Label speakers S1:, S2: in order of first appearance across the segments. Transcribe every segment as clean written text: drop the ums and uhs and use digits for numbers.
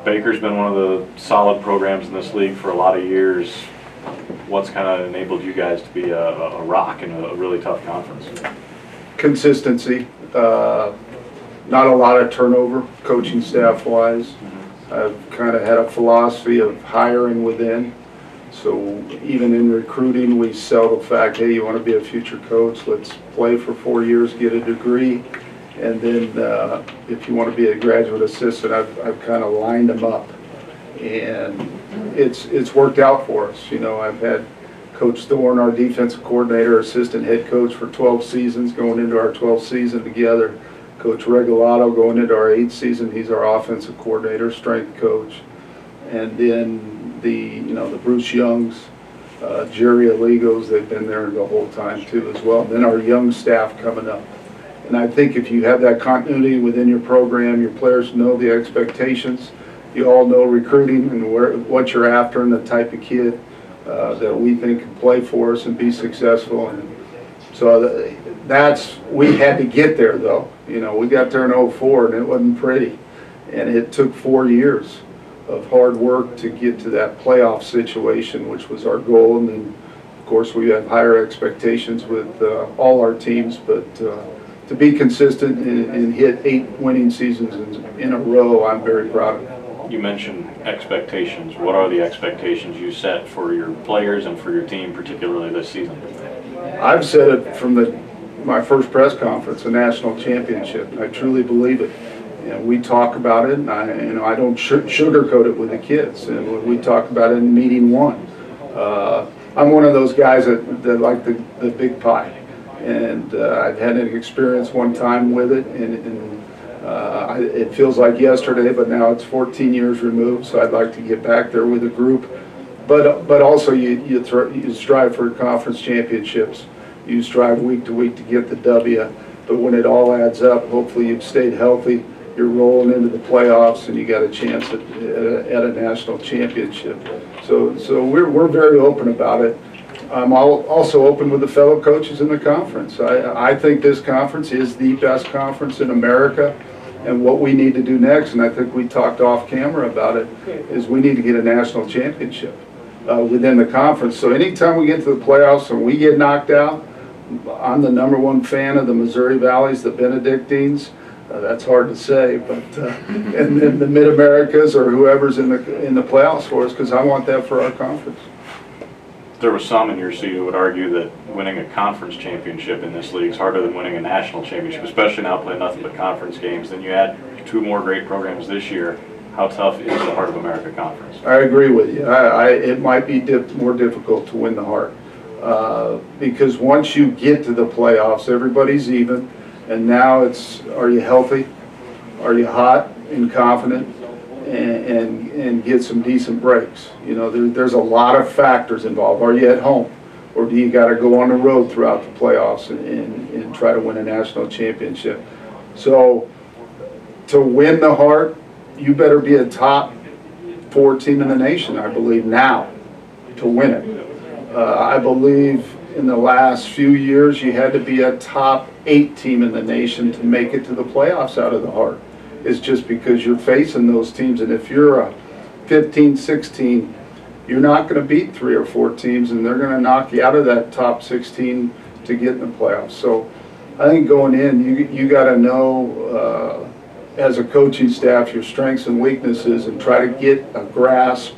S1: Baker's been one of the solid programs in this league for a lot of years. What's kind of enabled you guys to be a rock in a really tough conference?
S2: Consistency. Not a lot of turnover, coaching staff-wise. I've kind of had a philosophy of hiring within. So even in recruiting, we sell the fact, hey, you want to be a future coach, let's play for 4 years, get a degree, and then if you want to be a graduate assistant, I've kind of lined them up. And it's worked out for us. You know, I've had Coach Thorne, our defensive coordinator, assistant head coach for 12 seasons, going into our 12th season together. Coach Regalado going into our 8th season, he's our offensive coordinator, strength coach. And then the Bruce Youngs, Jerry Aligos, they've been there the whole time too as well. And then our young staff coming up. And I think if you have that continuity within your program, your players know the expectations. You all know recruiting and what you're after and the type of kid that we think can play for us and be successful. And so we had to get there though. You know, we got there in 04 and it wasn't pretty. And it took 4 years of hard work to get to that playoff situation, which was our goal. And then, of course, we have higher expectations with all our teams. But to be consistent and hit 8 winning seasons in a row, I'm very proud of.
S1: You mentioned expectations. What are the expectations you set for your players and for your team, particularly this season?
S2: I've said it from my first press conference, a national championship. I truly believe it. You know, we talk about it, and I don't sugarcoat it with the kids. And we talk about it in meeting one. I'm one of those guys that like the big pie, and I've had an experience one time with it, and it feels like yesterday, but now it's 14 years removed. So I'd like to get back there with a group. But also you strive for conference championships. You strive week to week to get the W. But when it all adds up, hopefully you've stayed healthy. You're rolling into the playoffs, and you got a chance at a national championship. So we're very open about it. I'm also open with the fellow coaches in the conference. I think this conference is the best conference in America. And what we need to do next, and I think we talked off camera about it, is we need to get a national championship within the conference. So anytime we get to the playoffs and we get knocked out, I'm the #1 fan of the Missouri Valleys, the Benedictines. That's hard to say, but and then the Mid-Americas or whoever's in the playoffs for us, because I want that for our conference.
S1: There was some in your seat who would argue that winning a conference championship in this league is harder than winning a national championship, especially now playing nothing but conference games. Then you add 2 more great programs this year. How tough is the Heart of America Conference?
S2: I agree with you. It might be more difficult to win the Heart because once you get to the playoffs, everybody's even, and now it's, are you healthy? Are you hot and confident? And get some decent breaks. You know, there's a lot of factors involved. Are you at home, or do you got to go on the road throughout the playoffs and try to win a national championship? So to win the Heart, you better be a top 4 team in the nation, I believe, now to win it. I believe in the last few years you had to be a top 8 team in the nation to make it to the playoffs out of the Heart. Is just because you're facing those teams, and if you're a 15, 16, you're not going to beat 3 or 4 teams, and they're going to knock you out of that top 16 to get in the playoffs. So I think going in, you got to know as a coaching staff your strengths and weaknesses and try to get a grasp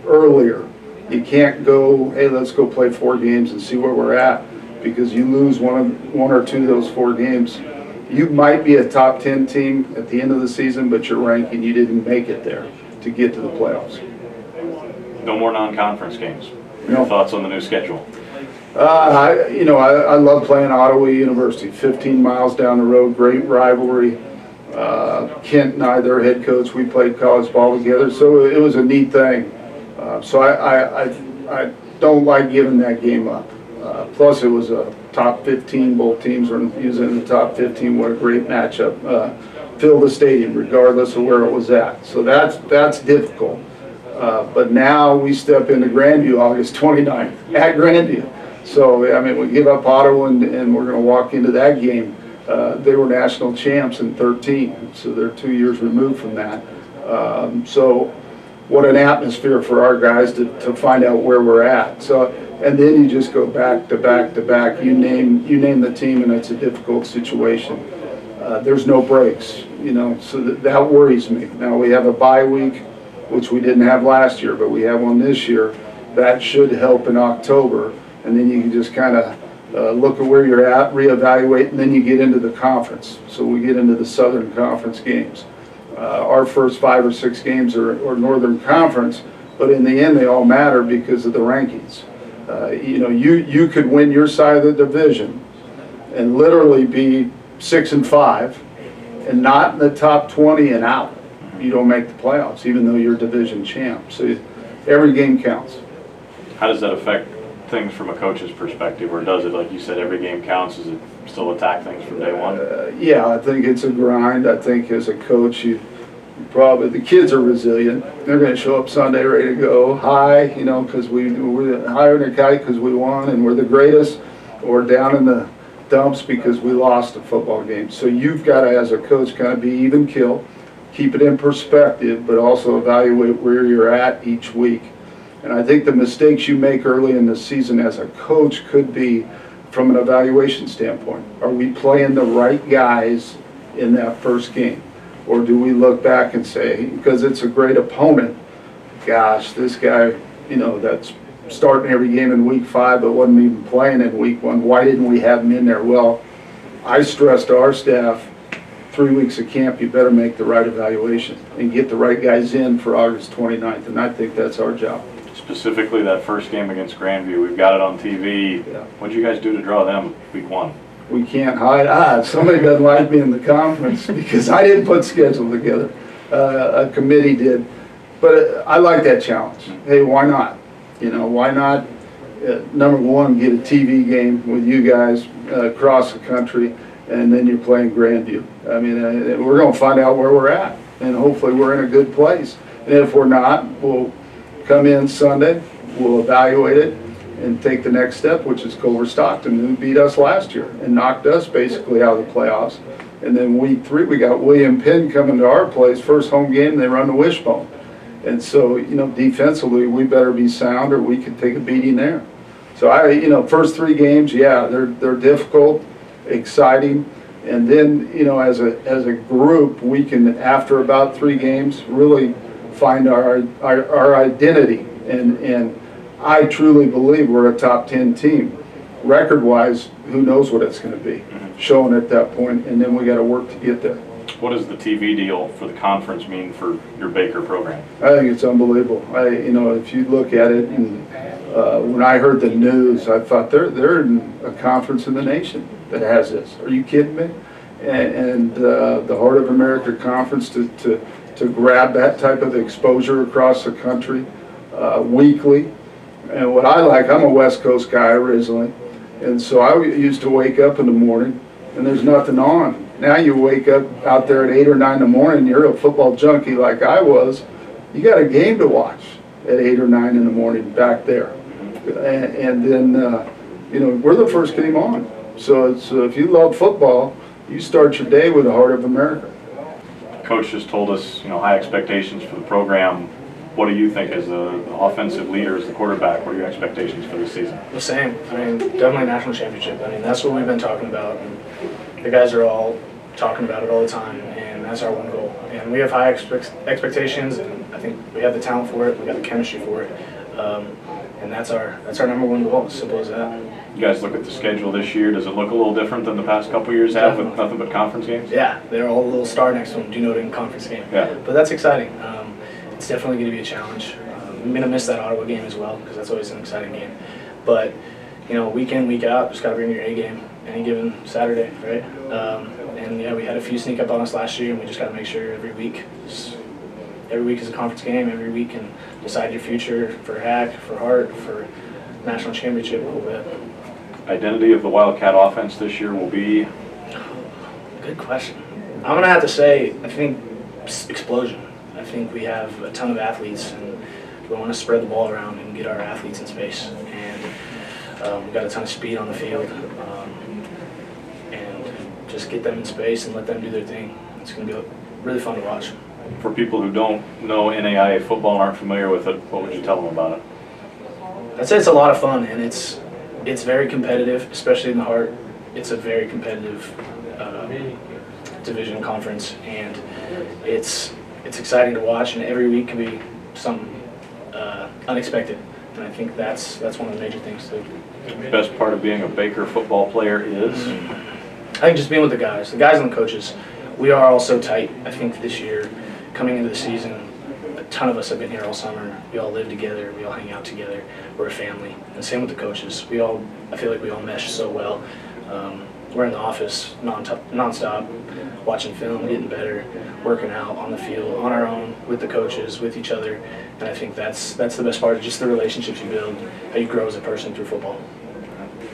S2: earlier. You can't go, hey, let's go play 4 games and see where we're at, because you lose one or two of those 4 games. You might be a top 10 team at the end of the season, but your ranking, you didn't make it there to get to the playoffs.
S1: No more non-conference games.
S2: No.
S1: Your thoughts on the new schedule?
S2: I love playing Ottawa University, 15 miles down the road, great rivalry. Kent and I, their head coach, we played college ball together, so it was a neat thing. So I don't like giving that game up. Plus, it was a top 15. Both teams were using the top 15. What a great matchup. Fill the stadium, regardless of where it was at. So that's difficult. But now we step into Grandview August 29th at Grandview. So, I mean, we give up Ottawa and we're going to walk into that game. They were national champs in 13, so they're 2 years removed from that. So what an atmosphere for our guys to find out where we're at. So, and then you just go back to back to back. You name the team, and it's a difficult situation. There's no breaks, so that worries me. Now we have a bye week, which we didn't have last year, but we have one this year. That should help in October, and then you can just kind of look at where you're at, reevaluate, and then you get into the conference. So we get into the Southern Conference games. Our first 5 or 6 games are Northern Conference, but in the end they all matter because of the rankings. You could win your side of the division and literally be 6-5 and not in the top 20 and out. You don't make the playoffs, even though you're division champ. So every game counts.
S1: How does that affect things from a coach's perspective, or does it, like you said, every game counts? Does it still attack things from day one?
S2: Yeah, I think it's a grind. I think as a coach, the kids are resilient. They're going to show up Sunday ready to go high, because we're higher than a kite because we won and we're the greatest, or down in the dumps because we lost a football game. So you've got to, as a coach, kind of be even keel, keep it in perspective, but also evaluate where you're at each week. And I think the mistakes you make early in the season as a coach could be from an evaluation standpoint. Are we playing the right guys in that first game? Or do we look back and say, because it's a great opponent, gosh, this guy, that's starting every game in week 5 but wasn't even playing in week 1, why didn't we have him in there? Well, I stressed to our staff, 3 weeks of camp, you better make the right evaluation and get the right guys in for August 29th, and I think that's our job.
S1: Specifically that first game against Grandview, we've got it on TV.
S2: Yeah.
S1: What did you guys do to draw them week 1?
S2: We can't hide. Somebody doesn't like me in the conference because I didn't put schedule together. A committee did. But I like that challenge. Hey, why not? Why not, number one, get a TV game with you guys across the country, and then you're playing Grandview. I mean, we're going to find out where we're at, and hopefully we're in a good place. And if we're not, we'll come in Sunday, we'll evaluate it, and take the next step, which is Culver Stockton, who beat us last year and knocked us basically out of the playoffs. And then week 3, we got William Penn coming to our place, first home game, they run the wishbone. And so, defensively, we better be sound or we could take a beating there. So first 3 games, yeah, they're difficult, exciting. And then, as a group, we can, after about 3 games, really find our identity. And I truly believe we're a top 10 team. Record-wise, who knows what it's going to be, showing at that point, and then we got to work to get there.
S1: What does the TV deal for the conference mean for your Baker program?
S2: I think it's unbelievable. If you look at it, and when I heard the news, I thought they're in a conference in the nation that has this. Are you kidding me? And the Heart of America Conference to grab that type of exposure across the country weekly. And what I like, I'm a West Coast guy originally, and so I used to wake up in the morning and there's nothing on. Now you wake up out there at 8 or 9 in the morning, you're a football junkie like I was, you got a game to watch at 8 or 9 in the morning back there. And then, we're the first game on. So if you love football, you start your day with the Heart of America.
S1: Coach just told us, high expectations for the program. What do you think as the offensive leader, as the quarterback? What are your expectations for this season?
S3: The same. Definitely national championship. That's what we've been talking about. And the guys are all talking about it all the time, and that's our one goal. And we have high expectations, and I think we have the talent for it. We got the chemistry for it, and that's our number one goal. As simple as that.
S1: You guys look at the schedule this year. Does it look a little different than the past couple years have with nothing but conference games?
S3: Yeah, they're all a little star next to them, denoting conference game.
S1: Yeah.
S3: But that's exciting. It's definitely going to be a challenge. I'm going to miss that Ottawa game as well because that's always an exciting game. But, week in, week out, just got to bring your A game any given Saturday, right? And yeah, we had a few sneak up on us last year, and we just got to make sure every week is a conference game. Every week can decide your future for HAC, for Hart, for national championship a little bit.
S1: Identity of the Wildcat offense this year will be?
S3: Good question. I'm going to have to say, I think explosion. I think we have a ton of athletes, and we want to spread the ball around and get our athletes in space. And we've got a ton of speed on the field, and just get them in space and let them do their thing. It's going to be really fun to watch.
S1: For people who don't know NAIA football and aren't familiar with it, what would you tell them about it?
S3: I'd say it's a lot of fun, and it's very competitive, especially in the Heart. It's a very competitive division conference, and it's exciting to watch, and every week can be something unexpected. And I think that's one of the major things too.
S1: The best part of being a Baker football player is?
S3: I think just being with the guys and the coaches. We are all so tight. I think this year, coming into the season, a ton of us have been here all summer. We all live together. We all hang out together. We're a family. And same with the coaches. I feel like we all mesh so well. We're in the office nonstop, watching film, getting better, working out on the field, on our own, with the coaches, with each other. And I think that's the best part, just the relationships you build, how you grow as a person through football.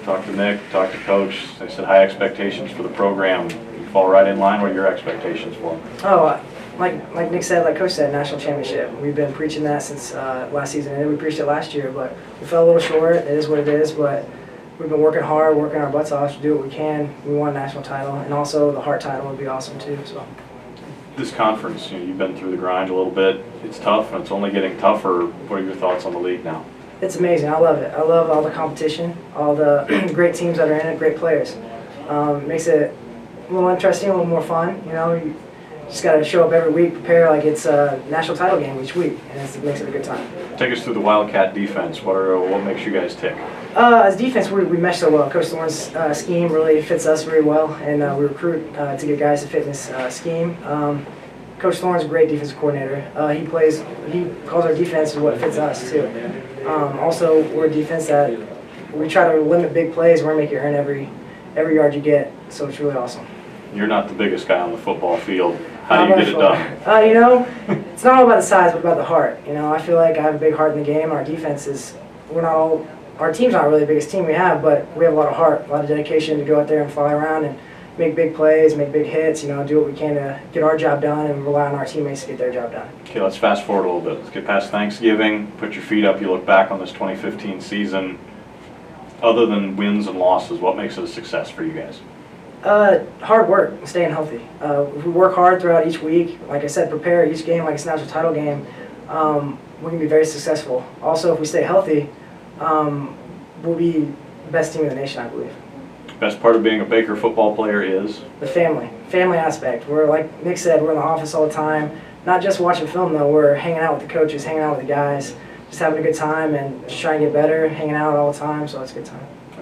S1: Talk to Nick, talk to Coach. They said high expectations for the program. You fall right in line with your expectations for them.
S4: Oh, like Nick said, like Coach said, national championship. We've been preaching that since last season, and we preached it last year, but we fell a little short. It is what it is, but we've been working hard, working our butts off to do what we can. We won a national title, and also the Heart title would be awesome too. So.
S1: This conference, you've been through the grind a little bit. It's tough, and it's only getting tougher. What are your thoughts on the league now?
S4: It's amazing. I love it. I love all the competition, all the great teams that are in it, great players. Makes it a little interesting, a little more fun. You just got to show up every week, prepare like it's a national title game each week, and it makes it a good time.
S1: Take us through the Wildcat defense. What makes you guys tick?
S4: As defense, we mesh so well. Coach Thorne's scheme really fits us very well, and we recruit to get guys to fit in this scheme. Coach Thorne's a great defensive coordinator. He calls our defense what fits us too. Also, we're a defense that we try to limit big plays. We're gonna make you earn every yard you get. So it's really awesome.
S1: You're not the biggest guy on the football field. How do you get it done?
S4: It's not all about the size, but about the heart. I feel like I have a big heart in the game. Our defense is, our team's not really the biggest team we have, but we have a lot of heart, a lot of dedication to go out there and fly around and make big plays, make big hits, do what we can to get our job done and rely on our teammates to get their job done.
S1: Okay, let's fast forward a little bit. Let's get past Thanksgiving, put your feet up, you look back on this 2015 season. Other than wins and losses, what makes it a success for you guys?
S4: Hard work, staying healthy. If we work hard throughout each week, like I said, prepare each game like it's a national title game, we can be very successful. Also, if we stay healthy, we'll be the best team in the nation, I believe.
S1: Best part of being a Baker football player is?
S4: The family aspect. We're, like Nick said, we're in the office all the time. Not just watching film though, we're hanging out with the coaches, hanging out with the guys, just having a good time and just trying to get better, hanging out all the time, so it's a good time.